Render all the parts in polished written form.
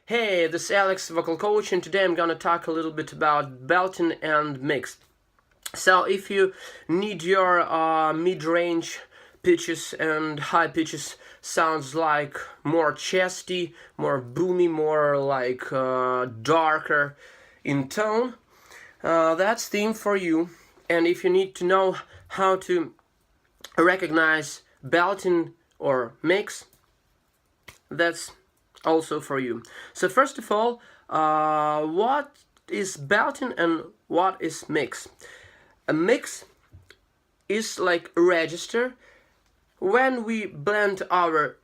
Hey, this is Alex, vocal coach, and today I'm gonna talk a little bit about belting and mixed. So if you need your mid-range pitches and high pitches sounds like more chesty, more boomy, more like darker in tone, that's theme for you. And if you need to know how to recognize belting or mix, that's also for you. So first of all, what is belting and what is mix? A mix is like a register when we blend our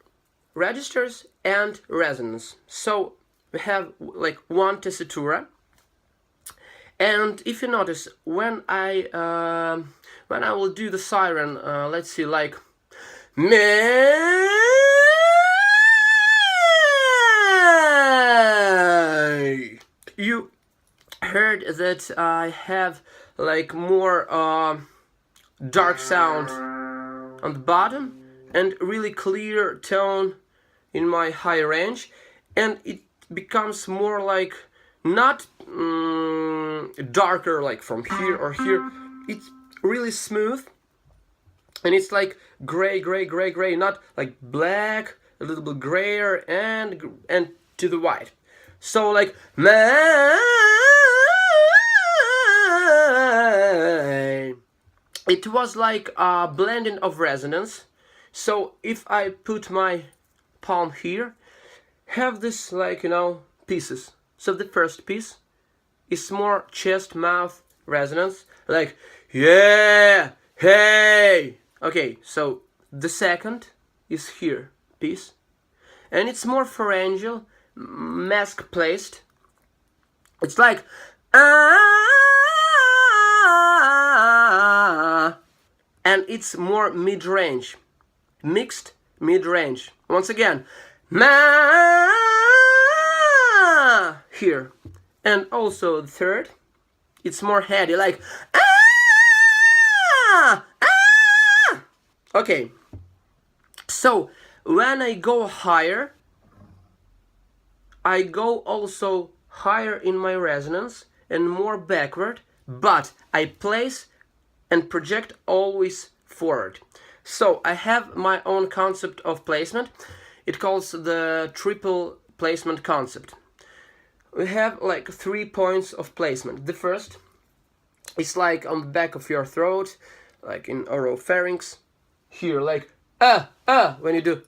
registers and resonance. So we have like one tessitura, and if you notice when I will do the siren, let's see, like you heard that I have like more dark sound on the bottom and really clear tone in my high range, and it becomes more like not darker like from here or here. It's really smooth and it's like gray, not like black, a little bit grayer and to the white. So like it was like a blending of resonance. So if I put my palm here, have this like pieces. So the first piece is more chest mouth resonance, like yeah, hey. Okay, so the second is here piece, and it's more pharyngeal, mask placed. It's like and it's more mid-range, mixed mid-range. Once again, here, and also the third, it's more heady, like okay. So when I go higher, I go also higher in my resonance and more backward, but I place and project always forward. So I have my own concept of placement. It calls the triple placement concept. We have like 3 points of placement. The first is like on the back of your throat, like in oropharynx. Here, like when you do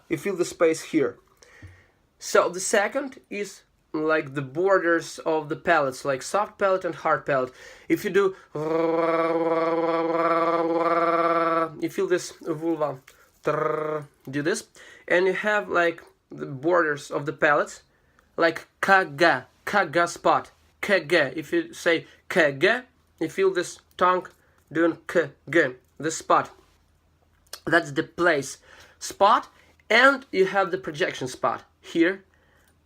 you feel the space here. So the second is like the borders of the palates, like soft palate and hard palate. If you do, you feel this vulva, do this, and you have like the borders of the palates, like kaga spot, kaga. If you say kaga, you feel this tongue doing kaga, the spot. That's the place spot, and you have the projection spot here,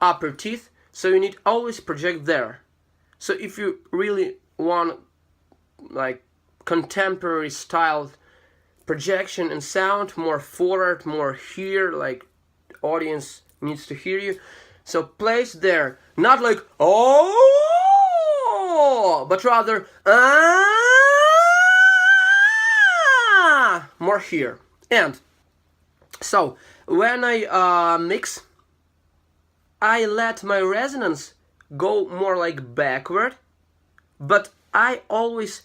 upper teeth. So you need always project there. So if you really want like contemporary style projection and sound, more forward, more here, like audience needs to hear you. So place there, not like oh, but rather more here. And so when I mix, I let my resonance go more like backward, but I always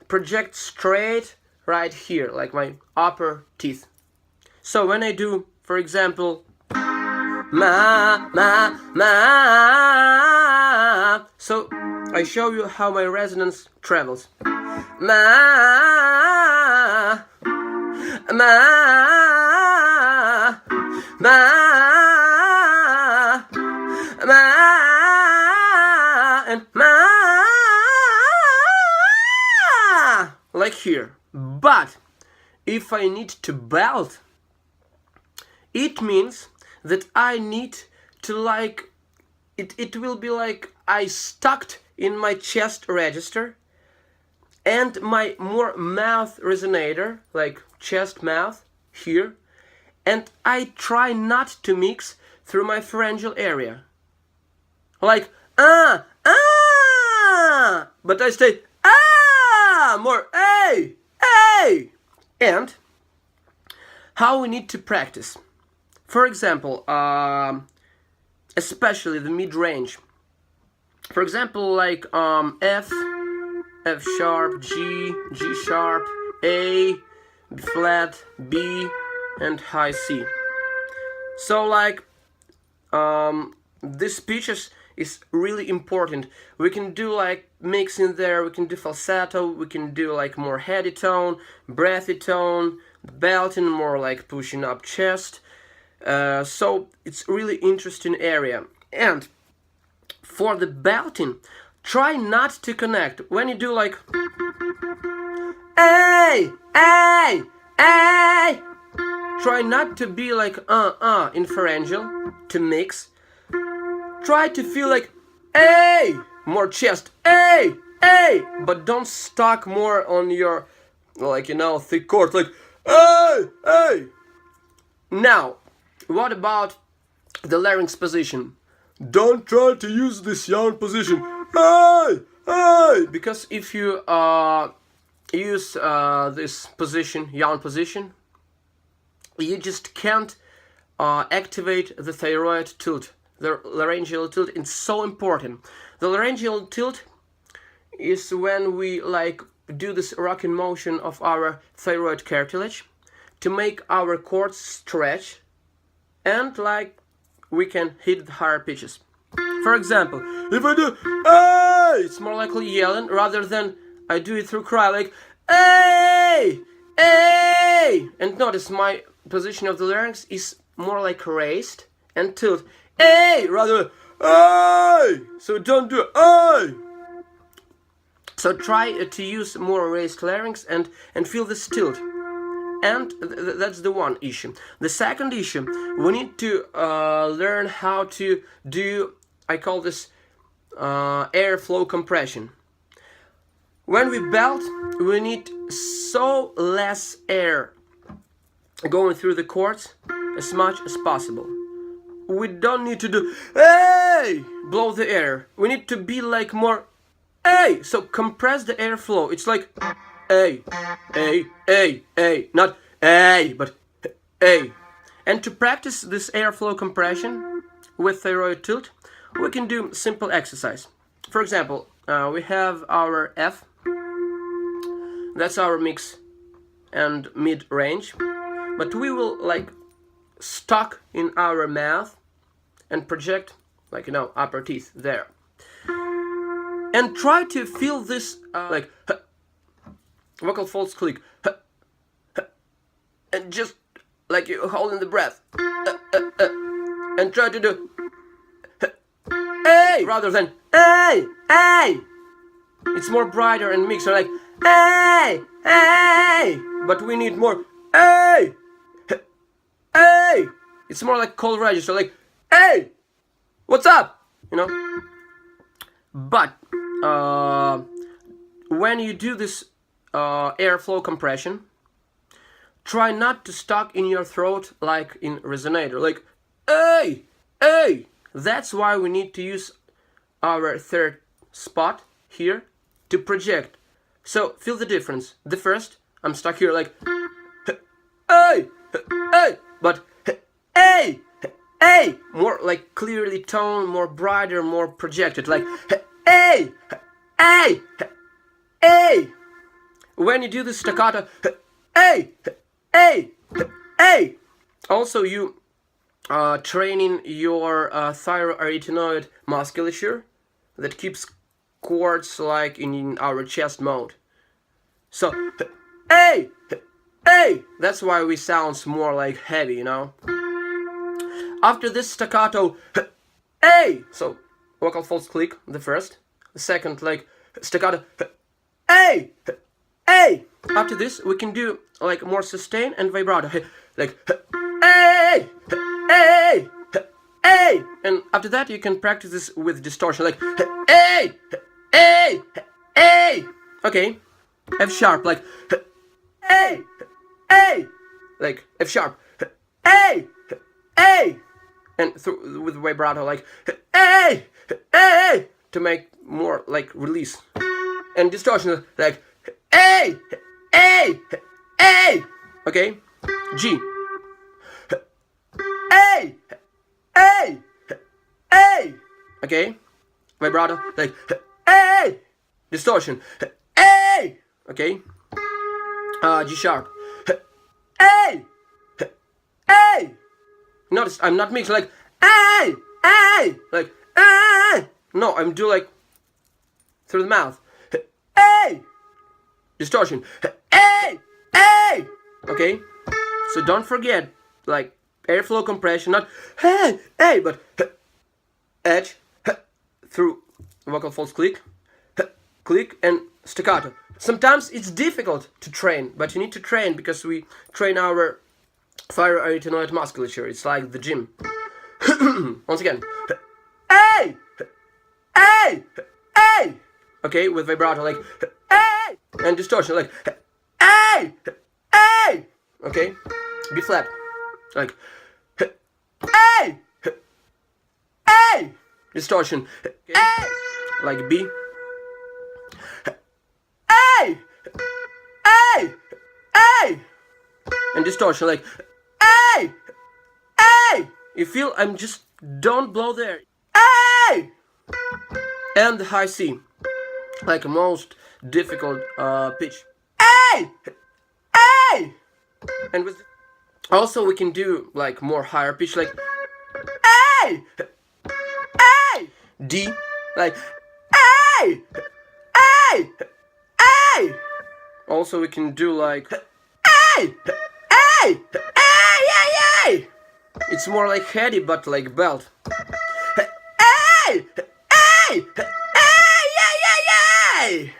project straight right here, like my upper teeth. So when I do, for example, so I show you how my resonance travels. And like here. But if I need to belt, it means that I need to like it will be like I stuck in my chest register and my more mouth resonator, like chest mouth here, and I try not to mix through my pharyngeal area. like but I say more a. And how we need to practice. For example, especially the mid-range. For example, like F, F sharp, G, G sharp, A, B flat, B, and high C. So like these pitches is really important. We can do like mixing there, we can do falsetto, we can do like more heady tone, breathy tone, belting, more like pushing up chest. So it's really interesting area. And for the belting, try not to connect. When you do like hey, hey, hey, try not to be like in pharyngeal to mix. Try to feel like hey, more chest, hey, hey, but don't stuck more on your, like, you know, thick chords, like hey, hey. Now, what about the larynx position? Don't try to use this yawn position, hey, hey, because if you use this position, yawn position, you just can't activate the thyroid tilt. The laryngeal tilt is so important. The laryngeal tilt is when we like do this rocking motion of our thyroid cartilage to make our cords stretch, and like we can hit the higher pitches. For example, if I do hey, it's more likely yelling rather than I do it through cry, like hey, hey. And notice my position of the larynx is more like raised and tilt. Hey, rather hey. So don't do hey. So try to use more raised larynx and feel this tilt. And that's the one issue. The second issue, we need to learn how to do, I call this airflow compression. When we belt, we need so less air going through the cords as much as possible. We don't need to do hey, blow the air. We need to be like more hey, so compress the airflow. It's like hey, hey, hey, hey, not hey, but hey. And to practice this airflow compression with thyroid tilt, we can do simple exercise. For example, we have our F, that's our mix and mid range, but we will like stuck in our mouth and project, like, you know, upper teeth there. And try to feel this like vocal folds click, and just like you're holding the breath, and try to do hey rather than hey, hey. It's more brighter and mixed, so like hey, hey, but we need more hey, hey. It's more like cold register, like hey, what's up, you know. But when you do this airflow compression, try not to stuck in your throat like in resonator, like hey, hey. That's why we need to use our third spot here to project. So feel the difference. The first, I'm stuck here like hey, hey, but hey, hey, more like clearly toned, more brighter, more projected, like hey, hey, hey. When you do the staccato, hey, hey, hey. Also, you training your thyroarytenoid musculature that keeps chords like in our chest mode. So hey, hey. That's why we sound more like heavy, you know. After this staccato, hey. So vocal folds click, the first. The second, like staccato, hey, hey. After this, we can do like more sustain and vibrato, like hey, hey, hey. And after that, you can practice this with distortion, like hey, hey, hey. Okay, F sharp, like hey, hey, like F sharp, hey, hey. And with vibrato, like hey, hey, to make more like release. And distortion like hey, hey, hey. Okay, G. Hey, hey, hey. Okay, vibrato like hey, distortion hey. Okay, G sharp hey, hey. Notice I'm not mixing like hey, hey, like hey. No, I'm doing like through the mouth. Hey, distortion. Hey, hey. Okay, so don't forget like airflow compression, not hey, hey, but edge through vocal folds click, click, and staccato. Sometimes it's difficult to train, but you need to train because we train our thyroarytenoid musculature. It's like the gym. Once again, hey, hey, hey. Okay, with vibrato like hey, and distortion like hey, hey. Okay, B flat like hey, hey. Distortion hey, like B. Hey, hey, hey. And distortion like hey, hey. You feel I'm just don't blow there. Hey, and the high C, like most difficult pitch. Hey, hey. And with also we can do like more higher pitch like hey, hey. D like hey, hey, hey. Also we can do like hey, hey, hey, hey, hey. It's more like heady but like belt. Hey, hey, hey, hey.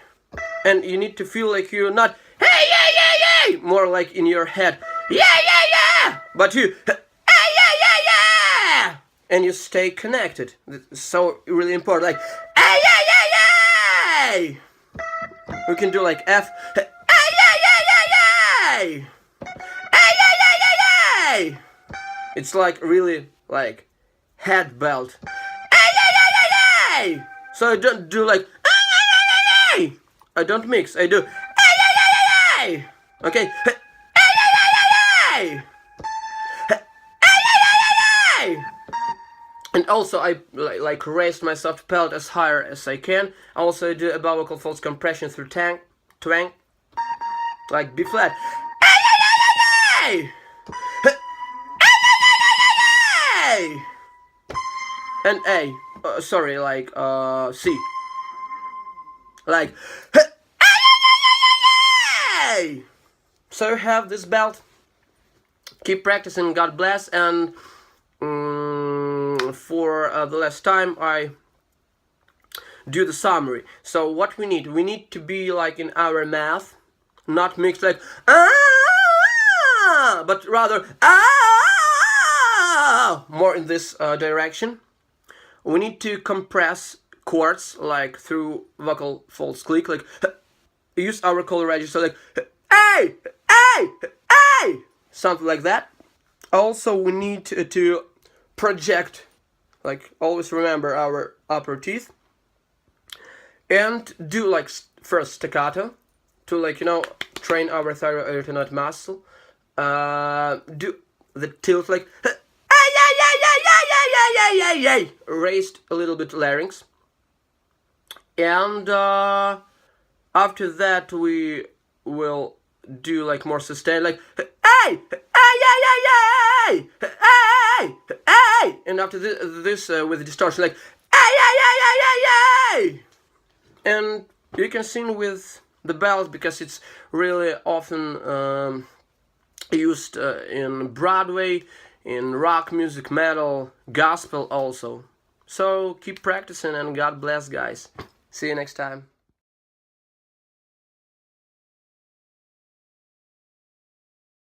And you need to feel like you're not hey, yeah, yeah, yeah, more like in your head, yeah, yeah, yeah, but you hey, yeah, yeah, yeah, and you stay connected. It's so really important, like hey, yeah, yeah, yeah. We can do like F, hey, yeah, yeah, yeah, yeah, hey, yeah, yeah, yeah, yeah. It's like really like head belt, hey, yeah, yeah, yeah, yeah. So I don't do like I don't mix. I do okay. And also I like raised my soft pellet as higher as I can. Also I do above vocal folds compression through twang, like B flat. And A. Sorry, like C. Like so you have this belt. Keep practicing, God bless. And for the last time I do the summary. So what we need to be like in our mouth, not mixed like but rather more in this direction. We need to compress chords like through vocal folds click, like use our color register like hey, hey, hey, something like that. Also we need to project, like always remember our upper teeth, and do like first staccato to like train our thyroarytenoid muscle. Do the tilt like raised a little bit larynx, and after that we will do like more sustain, like hey, hey, hey, hey, and after this with the distortion like hey, and you can sing with the belt because it's really often used in Broadway, in rock music, metal, gospel also. So keep practicing and God bless, guys. See you next time.